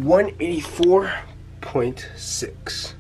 184.6.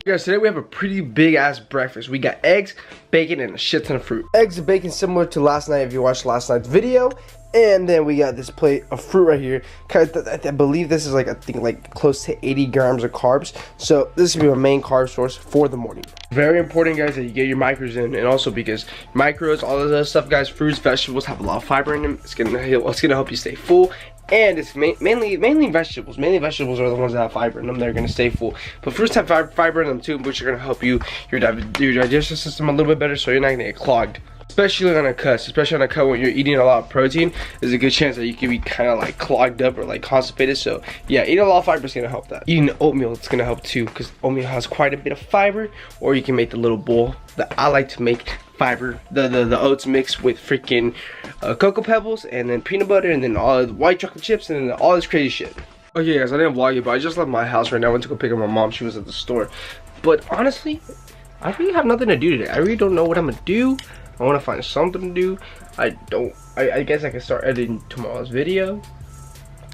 Guys, today we have a pretty big ass breakfast. We got eggs, bacon, and a shit ton of fruit. Eggs and bacon similar to last night if you watched last night's video. And then we got this plate of fruit right here. I believe this is like, I think like close to 80 grams of carbs. So this is gonna be my main carb source for the morning. Very important, guys, that you get your micros in, and also because micros, all this other stuff, guys, fruits, vegetables have a lot of fiber in them. It's gonna help you stay full. And it's mainly vegetables. Mainly vegetables are the ones that have fiber in them. They're gonna stay full. But fruits have fiber in them too, which are gonna help your digestive system a little bit better, so you're not gonna get clogged. Especially on a cut when you're eating a lot of protein, there's a good chance that you could be kind of like clogged up or like constipated. So yeah, eating a lot of fiber is gonna help that. Eating oatmeal, it's gonna help too, because oatmeal has quite a bit of fiber. Or you can make the little bowl that I like to make. Fiber, the oats mixed with freaking cocoa pebbles, and then peanut butter, and then all the white chocolate chips, and then all this crazy shit. Okay guys, I didn't vlog it, but I just left my house right now. I went to go pick up my mom. She was at the store. But honestly, I really have nothing to do today. I really don't know what I'm gonna do. I want to find something to do. I guess I can start editing tomorrow's video.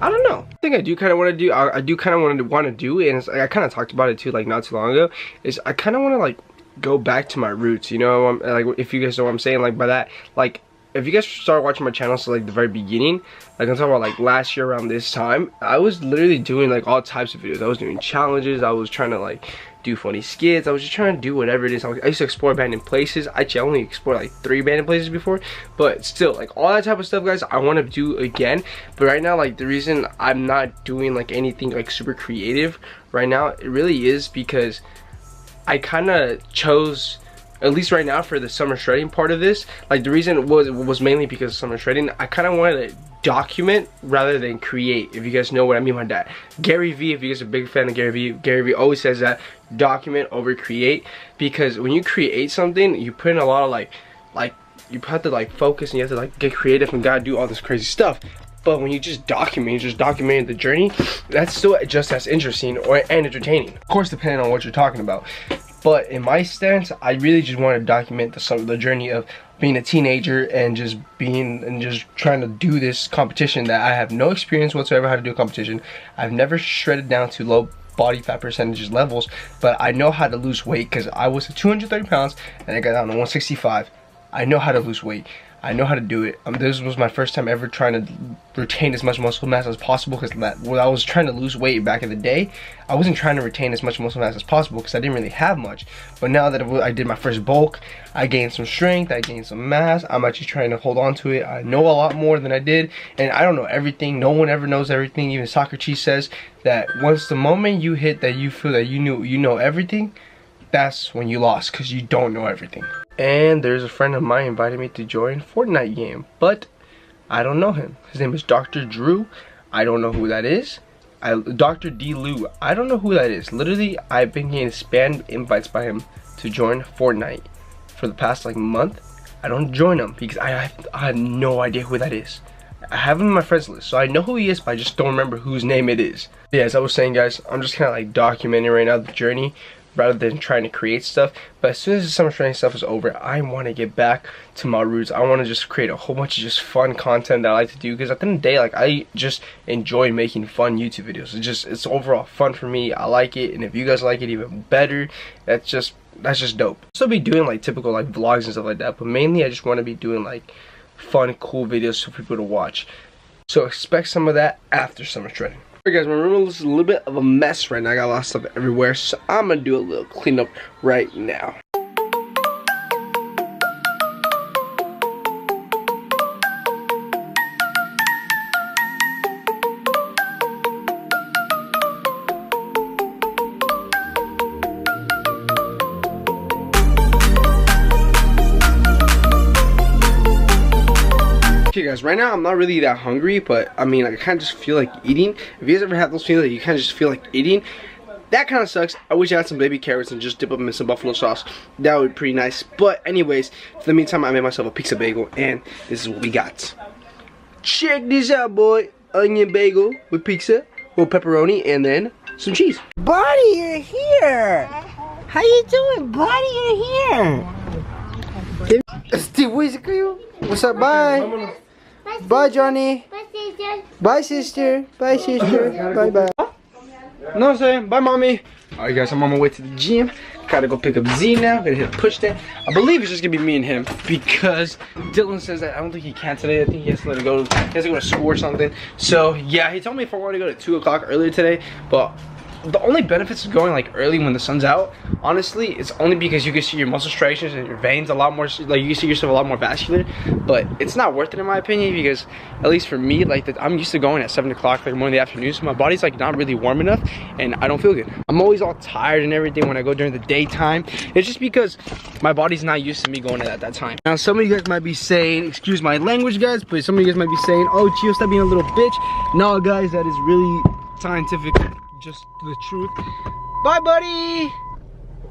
I don't know. I think I do kind of want to do. I do kind of want to do, and it's, I kind of talked about it too, like not too long ago. Is I kind of want to like go back to my roots, you know, like if you guys know what I'm saying, like by that, like if you guys start watching my channel, so like the very beginning, like I'm talking about like last year around this time, I was literally doing like all types of videos. I was doing challenges, I was trying to like do funny skits, I was just trying to do whatever it is. I used to explore abandoned places. Actually, I only explored like 3 abandoned places before, but still, like all that type of stuff, guys, I want to do again. But right now, like the reason I'm not doing like anything like super creative right now, it really is because I kind of chose, at least right now for the summer shredding part of this, like the reason was mainly because of summer shredding. I kind of wanted to document rather than create, if you guys know what I mean by that. Gary Vee, if you guys are a big fan of Gary Vee always says that document over create, because when you create something, you put in a lot of like you have to like focus, and you have to like get creative and gotta do all this crazy stuff. But when you just document, the journey, that's still just as interesting and entertaining. Of course, depending on what you're talking about. But in my stance, I really just want to document the journey of being a teenager and just trying to do this competition that I have no experience whatsoever how to do a competition. I've never shredded down to low body fat percentages levels, but I know how to lose weight because I was at 230 pounds and I got down to 165. I know how to lose weight. I know how to do it. This was my first time ever trying to retain as much muscle mass as possible, because when I was trying to lose weight back in the day, I wasn't trying to retain as much muscle mass as possible because I didn't really have much. But now that I did my first bulk, I gained some strength, I gained some mass. I'm actually trying to hold on to it. I know a lot more than I did, and I don't know everything. No one ever knows everything. Even Socrates says that once the moment you hit that you feel that you know everything, that's when you lost, because you don't know everything. And there's a friend of mine invited me to join Fortnite game, but I don't know him. His name is Dr. Drew. I don't know who that is. Dr. D. Lou. I don't know who that is. Literally, I've been getting spam invites by him to join Fortnite for the past like month. I don't join him because I have no idea who that is. I have him in my friends list, so I know who he is, but I just don't remember whose name it is. Yeah, as I was saying, guys, I'm just kind of like documenting right now the journey, rather than trying to create stuff. But as soon as the summer training stuff is over, I want to get back to my roots. I want to just create a whole bunch of just fun content that I like to do, because at the end of the day, like, I just enjoy making fun YouTube videos. It's overall fun for me. I like it, and if you guys like it even better, that's just dope. So I'll be doing like typical like vlogs and stuff like that, but mainly I just want to be doing like fun, cool videos for people to watch. So expect some of that after summer shredding. Alright guys, my room is a little bit of a mess right now. I got a lot of stuff everywhere, so I'm gonna do a little cleanup right now. Okay guys, right now I'm not really that hungry, but I mean, like, I kind of just feel like eating. If you guys ever have those feelings that you kind of just feel like eating, that kind of sucks. I wish I had some baby carrots and just dip them in some buffalo sauce. That would be pretty nice. But anyways, for the meantime, I made myself a pizza bagel, and this is what we got. Check this out, boy. Onion bagel with pizza, with pepperoni, and then some cheese. Buddy, you're here. How you doing, buddy? You're here. Steve, what's up? Bye. Bye, Johnny. Bye, sister. Bye, sister. Bye, bye. No, I'm saying, bye, mommy. All right, guys, I'm on my way to the gym. Gotta go pick up Z now. Gonna hit a push stand. I believe it's just gonna be me and him because Dylan says that I don't think he can today. I think he has to let it go. He has to go to school or something. So yeah, he told me if I wanted to go to 2 o'clock earlier today, but the only benefits of going like early when the sun's out, honestly, it's only because you can see your muscle striations and your veins a lot more, like you can see yourself a lot more vascular. But it's not worth it in my opinion because, at least for me, like I'm used to going at 7 o'clock, like more in the afternoon, so my body's like not really warm enough and I don't feel good. I'm always all tired and everything when I go during the daytime. It's just because my body's not used to me going at that time. Now some of you guys might be saying, excuse my language guys, but some of you guys might be saying, oh Chio, stop being a little bitch. No guys, that is really scientific. Just the truth. Bye, buddy.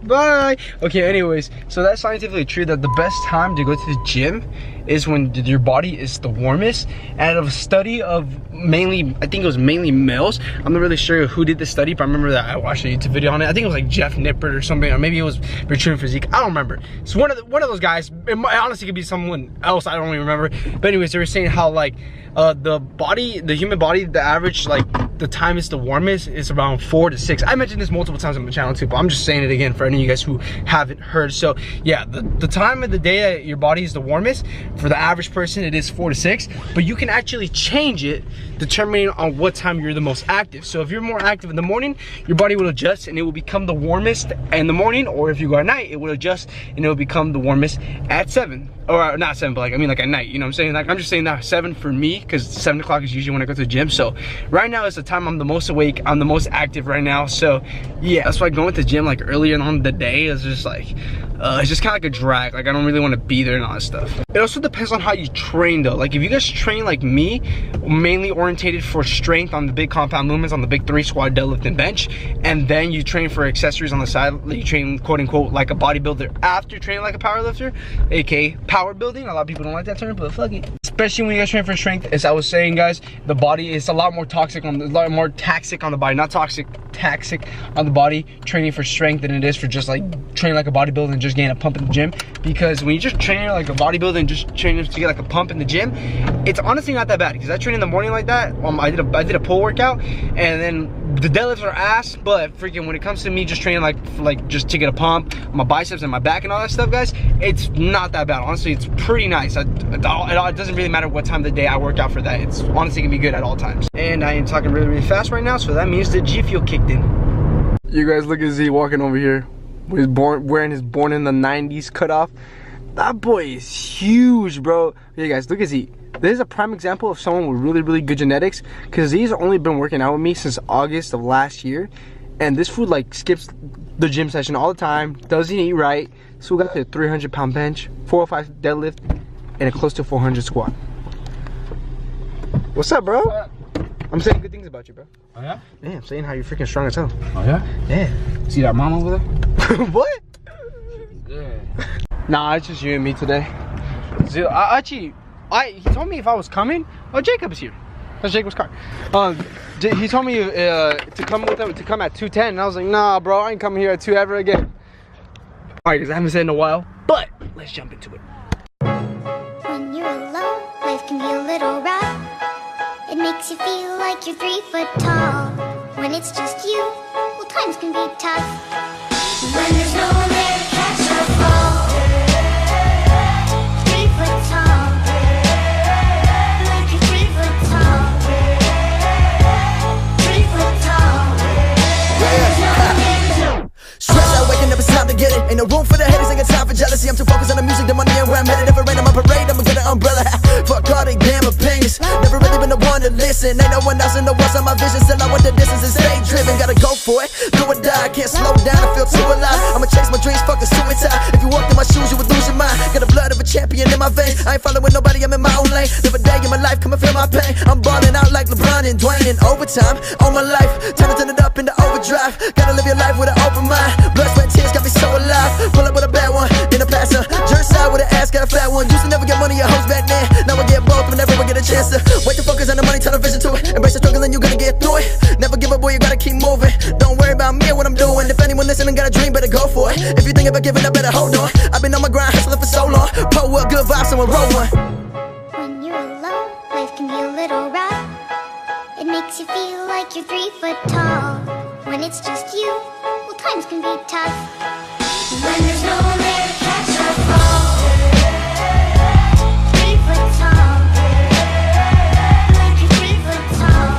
Bye. Okay, anyways, so that's scientifically true that the best time to go to the gym is when your body is the warmest. And of a study of mainly, I think it was mainly males. I'm not really sure who did the study, but I remember that I watched a YouTube video on it. I think it was like Jeff Nippert or something, or maybe it was Virtue Physique. I don't remember. It's one of those guys. It honestly could be someone else. I don't even remember. But anyways, they were saying how like the human body, the average like the time is the warmest is around 4 to 6. I mentioned this multiple times on my channel too, but I'm just saying it again for any of you guys who haven't heard. So yeah, the time of the day that your body is the warmest, for the average person it is 4 to 6, but you can actually change it determining on what time you're the most active. So if you're more active in the morning, your body will adjust and it will become the warmest in the morning, or if you go at night, it will adjust and it will become the warmest at 7. Or not 7, but like I mean like at night, you know what I'm saying? Like I'm just saying that 7 for me, because 7 o'clock is usually when I go to the gym. So right now is the time I'm the most awake, I'm the most active right now. So yeah, that's why going to the gym like earlier on the day is just like it's just kind of like a drag. Like I don't really want to be there and all that stuff. It also depends on how you train though. Like if you guys train like me, mainly orientated for strength on the big compound movements, on the big 3 squat, deadlift, and bench, and then you train for accessories on the side, you train quote unquote like a bodybuilder after training like a powerlifter, aka power building. A lot of people don't like that term, but fuck it. Especially when you guys train for strength, as I was saying guys, the body is a lot more toxic on the, a lot more taxic on the body, not toxic, taxic on the body, training for strength than it is for just like training like a bodybuilder and just getting a pump in the gym. Because when you just train like a bodybuilder and just train to get like a pump in the gym, it's honestly not that bad. Because I train in the morning like that, I did a pull workout, and then the deadlifts are ass, but freaking when it comes to me just training like just to get a pump, my biceps and my back and all that stuff guys, it's not that bad. Honestly, it's pretty nice. It doesn't really matter what time of the day I work out for that. It's honestly gonna be good at all times. And I am talking really fast right now, so that means the G Fuel kicked in. You guys look at Z walking over here. He's wearing his born in the 90s cutoff. That boy is huge, bro. Yeah guys, look at Z. This is a prime example of someone with really good genetics, because Z's only been working out with me since August of last year, and this food like skips the gym session all the time, doesn't eat right. So we got the 300-pound bench, 405 deadlift, and a close to 400 squat. What's up, bro? What's up? I'm saying good things about you, bro. Oh yeah? Yeah, I'm saying how you're freaking strong as hell. Oh yeah? Yeah. See that mom over there? What? Yeah. Nah, it's just you and me today. Zil, he told me if I was coming. Oh, Jacob is here. That's Jacob's car. He told me to come with him, to come at 2:10, and I was like, nah, bro, I ain't coming here at 2 ever again. All right, because I haven't said in a while, but let's jump into it. When you're alone, life can be a little rough. It makes you feel like you're 3 foot tall. When it's just you, well, times can be tough. When there's no one there to catch your fall. 3 foot tall. Like you're 3 foot tall. 3 foot tall. When there's no one there to stress out, waking up, it's time to get it. Ain't no room for the haters, ain't got time for jealousy. I'm too focused on the music, the money, and where I'm headed. If it rain on my parade, I'ma get an umbrella. Fuck all they damn opinions. Never really been the one to listen. Ain't no one else in the world on my vision. Still I want the distance and stay driven. Gotta go for it, do or die. Can't slow down, I feel too alive. I'ma chase my dreams, fucking suicide. If you walked in my shoes, you would lose your mind. Got the blood of a champion in my veins. I ain't following nobody, I'm in my own lane. Live a day in my life, come and feel my pain. I'm balling out like LeBron and Dwayne in overtime. On my life, time to turn it up into overdrive. Gotta live your life with an open mind. Blood, sweat, tears got me so alive. Pull up with a bad one, then a passer. Jerk side with an ass, got a fat one. Used to never get money, your hoes back then. Now I get both whenever I get a chance to. Wait to focus on the money, turn the vision to it. Embrace the struggle and you gonna get through it. Never give up, boy, you gotta keep moving. Don't worry about me and what I'm doing. If anyone listening got a dream, better go for it. If you think about giving up, better hold on. I've been on my grind, hustling for so long. Pull up, good vibes, someone roll one. When you're alone, life can be a little rough. makes you feel like you're 3 foot tall. When it's just you, well, times can be tough. When there's no one there to catch or fall. 3 foot tall. Like you're 3 foot tall.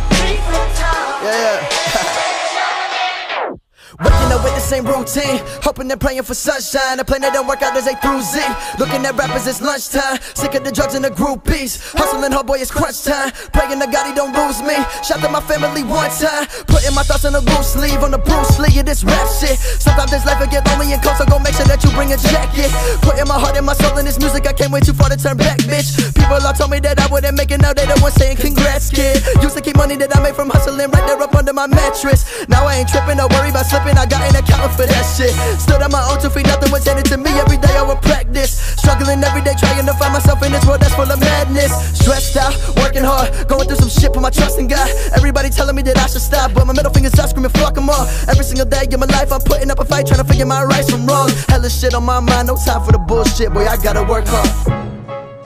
3 foot tall. Yeah. Waking up with the same routine, hoping and praying for sunshine. A plan that don't work out as A through Z. Looking at rappers, it's lunchtime. Sick of the drugs and the groupies. Hustling hard, boy, it's crunch time. Praying to God he don't lose me. Shout to my family one time. Putting my thoughts on the loose sleeve, on the Bruce Lee of this rap shit. Sometimes this life will get lonely and cold, so go make sure that you bring a jacket. Putting my heart and my soul in this music, I can't wait too far to turn back, bitch. People all told me that I wouldn't make it, now they the ones saying congrats, kid. Used to keep money that I made from hustling right there up under my mattress. Now I ain't tripping, don't worry about slipping, I got an account for that shit. Stood on my own 2 feet, nothing was handed to me. Every day I would practice, struggling every day, trying to find myself in this world that's full of madness. Stressed out, working hard, going through some shit, put my trust in God. Everybody telling me that I should stop, but my middle finger's up, screaming fuck them all. Every single day in my life I'm putting up a fight, trying to figure my rights from wrong. Hella shit on my mind, no time for the bullshit, boy, I gotta work hard.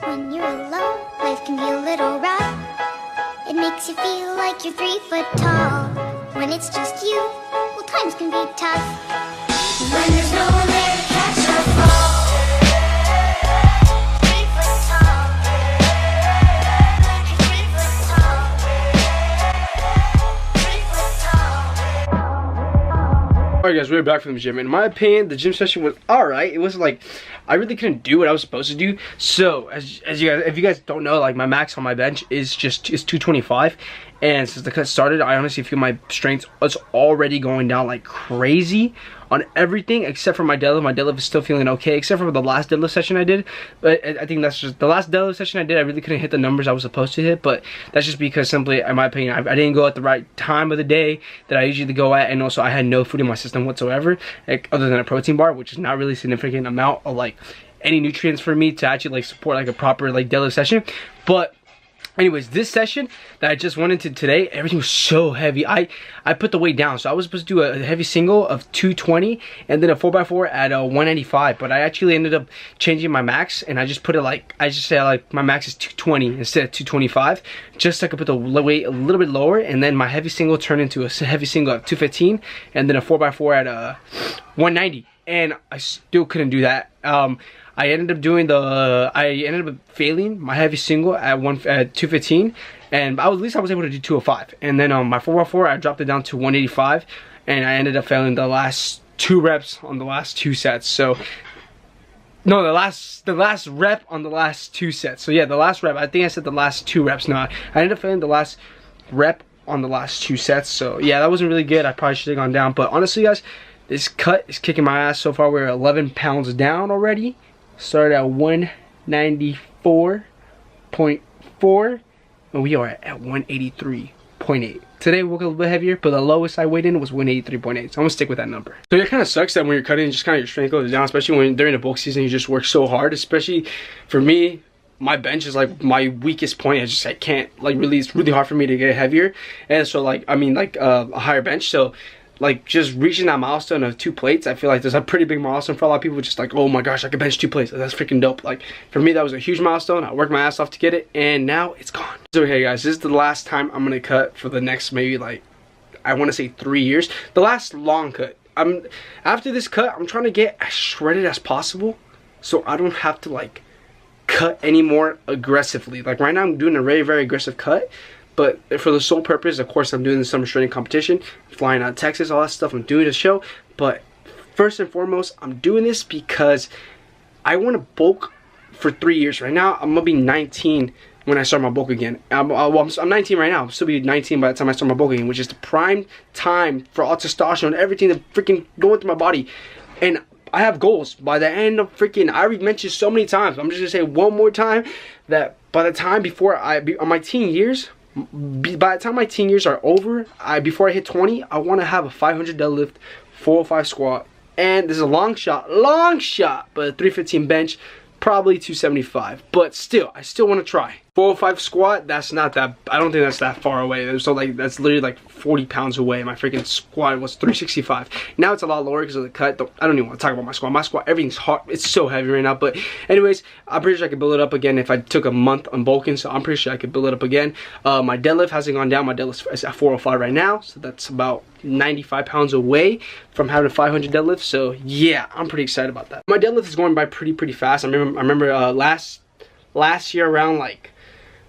When you're alone, life can be a little rough. It makes you feel like you're 3 foot tall. When it's just you, well, times can be tough. When there's no one there to catch or fall. 3 foot tall. Like you're 3 foot tall. 3 foot tall. Alright guys, we're back from the gym. In my opinion, the gym session was alright. It was like, I really couldn't do what I was supposed to do. So, as you guys, if you guys don't know, like my max on my bench is 225. And since the cut started, I honestly feel my strength is already going down like crazy on everything except for my deadlift. My deadlift is still feeling okay, except for the last deadlift session I did. But I think that's just the last deadlift session I did. I really couldn't hit the numbers I was supposed to hit, but that's just because simply, in my opinion, I didn't go at the right time of the day that I usually go at, and also I had no food in my system whatsoever, like, other than a protein bar, which is not really a significant amount of like any nutrients for me to actually like support like a proper like deadlift session. But anyways, this session that I just went into today, everything was so heavy. I put the weight down. So I was supposed to do a heavy single of 220 and then a 4x4 at 195. But I actually ended up changing my max, and I just put it like, I just said like my max is 220 instead of 225. Just so I could put the weight a little bit lower, and then my heavy single turned into a heavy single at 215 and then a 4x4 at 190. And I still couldn't do that. I ended up failing my heavy single at 215, and at least I was able to do 205. And then my 4x4, I dropped it down to 185, and I ended up failing the last 2 reps on the last 2 sets. So no, the last rep on the last 2 sets. So yeah, the last rep. I think I said the last 2 reps. No, I ended up failing the last rep on the last 2 sets. So yeah, that wasn't really good. I probably should have gone down. But honestly, guys, this cut is kicking my ass. So far, we're 11 pounds down already. Started at 194.4, and we are at 183.8. Today we woke up a little bit heavier, but the lowest I weighed in was 183.8, so I'm gonna stick with that number. So it kind of sucks that when you're cutting, just kind of your strength goes down, especially when during the bulk season you just work so hard. Especially for me, my bench is like my weakest point. I can't like really, it's really hard for me to get heavier, and so like a higher bench. So like just reaching that milestone of 2 plates, I feel like there's a pretty big milestone for a lot of people. Just like, oh my gosh, I can bench 2 plates. That's freaking dope. Like for me, that was a huge milestone. I worked my ass off to get it, and now it's gone. So okay guys, this is the last time I'm gonna cut for the next maybe like, I want to say 3 years. The last long cut. After this cut, I'm trying to get as shredded as possible, so I don't have to like cut any more aggressively. Like right now, I'm doing a very, very aggressive cut. But for the sole purpose, of course, I'm doing the summer shredding competition, flying out of Texas, all that stuff. I'm doing a show. But first and foremost, I'm doing this because I want to bulk for 3 years. Right now, I'm going to be 19 when I start my bulk again. I'm 19 right now. I'll still be 19 by the time I start my bulk again, which is the prime time for all testosterone, everything that freaking going through my body. And I have goals. By the end of freaking, I already mentioned so many times. I'm just going to say one more time that by the time before on my teen years, by the time my teen years are over, before I hit 20, I want to have a 500 deadlift, 405 squat, and this is a long shot, but a 315 bench, probably 275. But still, I still want to try. 405 squat, that's not that, I don't think that's that far away. So like, that's literally like 40 pounds away. My freaking squat was 365. Now it's a lot lower because of the cut. I don't even want to talk about my squat. My squat, everything's hard. It's so heavy right now. But anyways, I'm pretty sure I could build it up again if I took a month on bulking. So I'm pretty sure I could build it up again. My deadlift hasn't gone down. My deadlift is at 405 right now. So that's about 95 pounds away from having a 500 deadlift. So yeah, I'm pretty excited about that. My deadlift is going by pretty fast. I remember last year around like,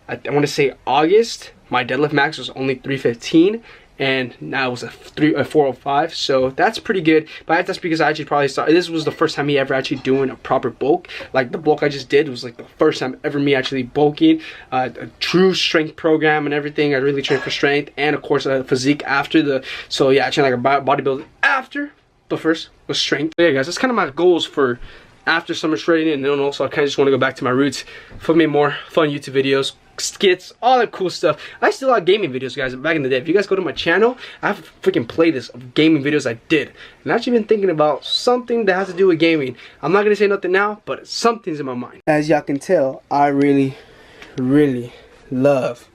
I want to say August, my deadlift max was only 315, and now it was a 405, so that's pretty good. But that's because I actually probably started, this was the first time me ever actually doing a proper bulk. Like the bulk I just did was like the first time ever me actually bulking, a true strength program and everything. I really trained for strength, and of course physique after the, so yeah, I trained like a bodybuilder after, but first was strength. But yeah guys, that's kind of my goals for after summer shredding, and then also I kind of just want to go back to my roots, film me more fun YouTube videos, skits, all that cool stuff. I still have gaming videos, guys, back in the day. If you guys go to my channel, I have a freaking playlist of gaming videos I did. And I've actually been thinking about something that has to do with gaming. I'm not gonna say nothing now, but something's in my mind. As y'all can tell, I really love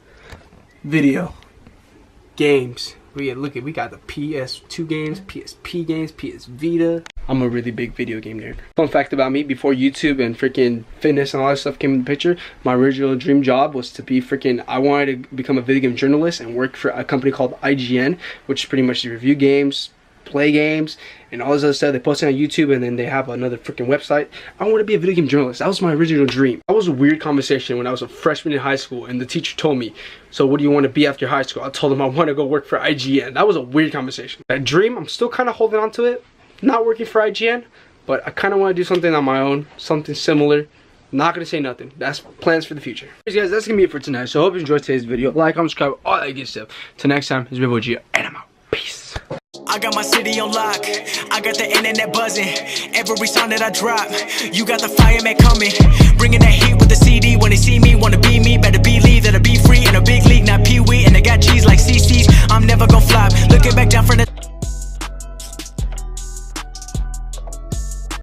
video games. We got the PS2 games, PSP games, PS Vita. I'm a really big video game nerd. Fun fact about me, before YouTube and freaking fitness and all that stuff came in the picture, my original dream job was to be freaking, I wanted to become a video game journalist and work for a company called IGN, which pretty much review games, play games, and all this other stuff. They post it on YouTube, and then they have another freaking website. I want to be a video game journalist. That was my original dream. That was a weird conversation when I was a freshman in high school, and the teacher told me, so what do you want to be after high school? I told him I want to go work for IGN. That was a weird conversation. That dream, I'm still kind of holding on to it. Not working for IGN, but I kind of want to do something on my own, something similar. Not gonna say nothing. That's plans for the future. Anyways, guys, that's gonna be it for tonight. So I hope you enjoyed today's video. Like, comment, subscribe, all that good stuff. Till next time, it's Big Gio, and I'm out. Peace. I got my city on lock, I got the internet buzzing. Every song that I drop, you got the fireman coming. Bringing that heat with the CD. When they see me, wanna be me. Better believe that I'll be free in a big league, not Pee-wee. And I got cheese like CC's, I'm never gonna flop. Looking back down from the